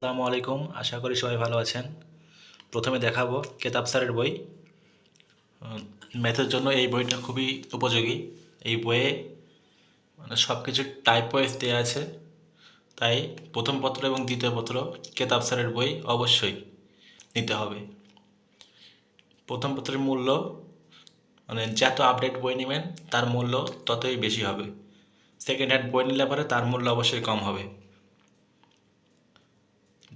আসসালামু আলাইকুম, আশা করি সবাই ভালো আছেন। প্রথমে দেখাবো কেতাব স্যারের বই। ম্যাথের জন্য এই বইটা খুবই উপযোগী। এই বইয়ে সব কিছু টাইপ ওয়াইজ দেওয়া আছে, তাই প্রথম পত্র এবং দ্বিতীয় পত্র কেতাব স্যারের বই অবশ্যই নিতে হবে। প্রথম পত্রের মূল্য যত আপডেট বই নেবেন তার মূল্য ততই বেশি হবে। সেকেন্ড হ্যান্ড বই নিলে পরে তার মূল্য অবশ্যই কম হবে।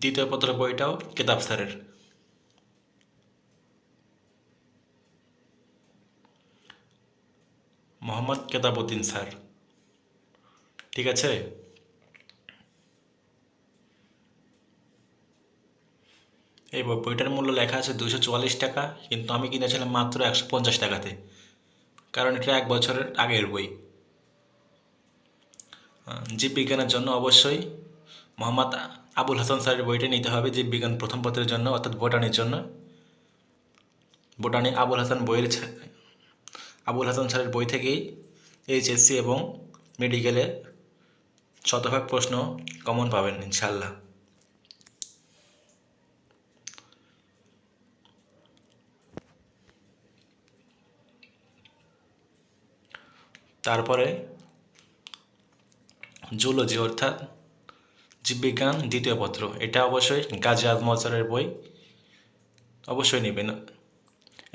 দ্বিতীয় পত্র বইটাও কেতাব স্যারের। মোহাম্মদ কেতাবউদ্দিন স্যার, ঠিক আছে। এই বইটার মূল্য লেখা আছে 244 টাকা, কিন্তু আমি কিনেছিলাম মাত্র 150 টাকাতে, কারণ এটা 1 বছরের আগের বই। জীববিজ্ঞানের জন্য অবশ্যই মোহাম্মদ আবুল হাসান স্যারের বইটা নিতে হবে। জীববিজ্ঞান প্রথম পত্রের জন্য, অর্থাৎ বোটানির জন্য। বোটানি আবুল হাসান স্যারের বই থেকেই এইচএসসি এবং মেডিকেলে শতভাগ প্রশ্ন কমন পাবেন ইনশাল্লাহ। তারপরে জুলজি অর্থাৎ জীববিজ্ঞান দ্বিতীয় পত্র, এটা অবশ্যই গাজী আজমল স্যারের বই, অবশ্যই নেবেন।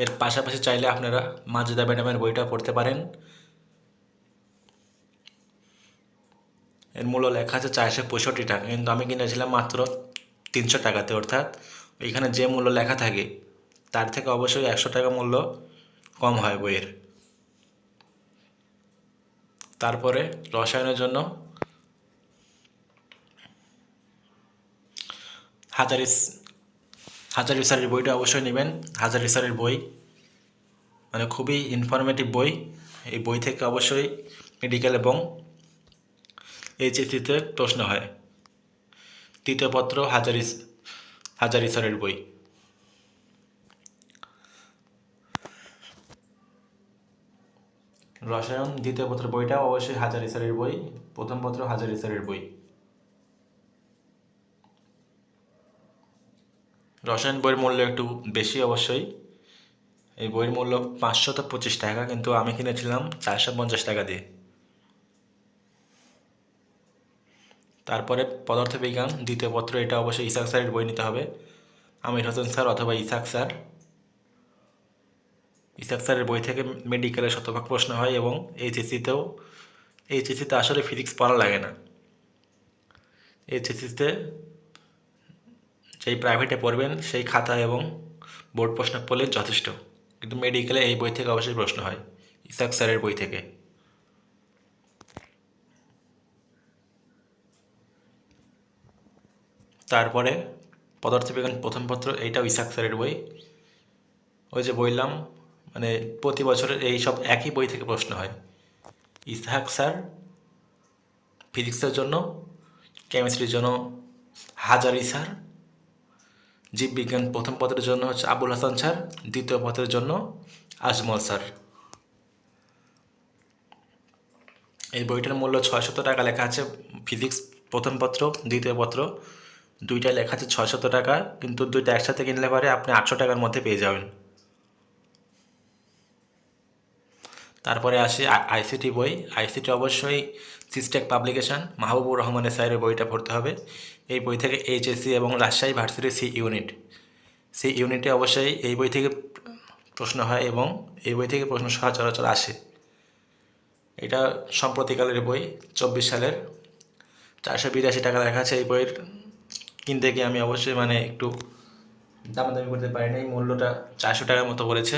এর পাশাপাশি চাইলে আপনারা মাজেদা ম্যাডামের বইটা পড়তে পারেন। এর মূল্য লেখা আছে 465 টাকা, কিন্তু আমি কিনেছিলাম মাত্র 300 টাকাতে, অর্থাৎ এখানে যে মূল্য লেখা থাকে তার থেকে অবশ্যই 100 টাকা মূল্য কম হয় বইয়ের। তারপরে রসায়নের জন্য হাজারি স্যারের বইটা অবশ্যই নেবেন। হাজারি স্যারের বই খুবই ইনফরমেটিভ বই। এই বই থেকে অবশ্যই মেডিকেল এবং এইচএসসিতে প্রশ্ন হয়। তৃতীয় পত্র হাজারি স্যারের বই। রসায়ন দ্বিতীয় পত্র বইটা অবশ্যই হাজারি স্যারের বই, প্রথম পত্র হাজারি স্যারের বই। রসায়ন বইয়ের মূল্য একটু বেশি অবশ্যই। এই বইয়ের মূল্য 525 টাকা, কিন্তু আমি কিনেছিলাম 450 টাকা দিয়ে। তারপরে পদার্থবিজ্ঞান দ্বিতীয় পত্র, এটা অবশ্যই ইসাক স্যারের বই নিতে হবে। আমির হোসেন স্যার অথবা ইসাক স্যার। ইসাক স্যারের বই থেকে মেডিকেলের শতভাগ প্রশ্ন হয় এবং এইচএসসিতে আসলে ফিজিক্স পড়া লাগে না। এইচএসসিতে যেই প্রাইভেটে পড়বেন সেই খাতা এবং বোর্ড প্রশ্ন পড়লে যথেষ্ট, কিন্তু মেডিকেলে এই বই থেকে অবশ্যই প্রশ্ন হয়, ইসাক স্যারের বই থেকে। তারপরে পদার্থবিজ্ঞান প্রথম পত্র, এইটাও ইসাক স্যারের বই। ওই যে বললাম প্রতি বছরের এই সব একই বই থেকে প্রশ্ন হয়। ইসাক স্যার ফিজিক্সের জন্য, কেমিস্ট্রির জন্য হাজারি স্যার, জীববিজ্ঞান প্রথম পত্রের জন্য হচ্ছে আবুল হাসান স্যার, দ্বিতীয় পত্রের জন্য আজমল স্যার। এই বইটার মূল্য 600 টাকা লেখা আছে। ফিজিক্স প্রথম পত্র দ্বিতীয় পত্র দুইটা লেখা আছে 600 টাকা, কিন্তু দুইটা একসাথে কিনলে পারে আপনি 800 টাকার মধ্যে পেয়ে যাবেন। তারপরে আসে আইসিটি বই। আইসিটি অবশ্যই সিস্টেক পাবলিকেশন, মাহবুবুর রহমানের স্যারের বইটা পড়তে হবে। এই বই থেকে এইচএসসি এবং রাজশাহী ভার্সিটির সি ইউনিটে অবশ্যই এই বই থেকে প্রশ্ন হয় এবং এই বই থেকে প্রশ্ন সচরাচর আসে। এটা সম্প্রতিকালের বই, 24 সালের। 482 টাকা লেখা আছে। এই বইয়ের কিনতে গিয়ে আমি অবশ্যই একটু দামাদামি করতে পারিনি, মূল্যটা 400 টাকার মতো পড়েছে।